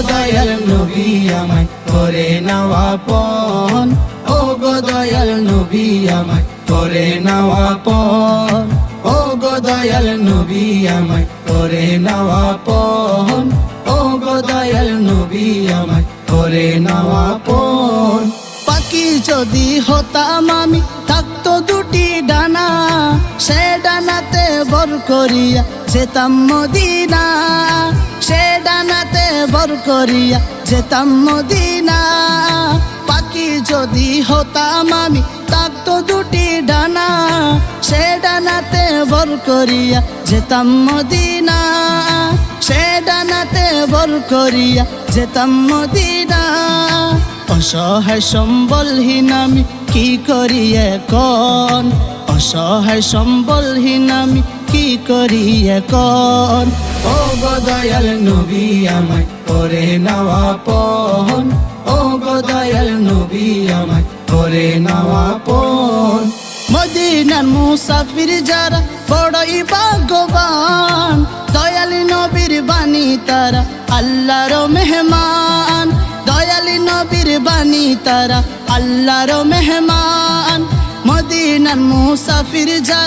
দয়াল নবী আমায় করে নাও আপন, ও গো দয়াল নবী আমায় করে নাও আপন, ও গো দয়াল নবী আমায় করে নাও আপন, ও গো দয়াল নবী আমায় করে নাও আপন। পাখি যদি হতাম আমি থাকতো দুটি ডানা, সে ডানাতে ভর করিয়া যেতাম মদিনা, সে ডানাতে ভর করিয়া যেতাম মদিনা। পাখি যদি হতাম আমি থাকতো দুটি ডানা, সে ডানাতে ভর করিয়া যেতাম মদিনা, সে ডানাতে ভর করিয়া যেতাম মদিনা। অসহায় সম্বলহীন আমি কি করি এখন, অসহায় সম্বলহীন আমি কি করি এখন। ও গো দয়াল নবী আমায় করে নাও আপন, ও গো দয়াল নবী আমায় করে নাও আপন। মদিনার মুসাফির যারা বড়ই ভাগ্যবান, দয়ালি নবীর বাণী তারা আল্লাহর মেহমান, দয়ালি নবীর বাণী তারা আল্লাহর মেহমান। মদিনার মুসাফির যারা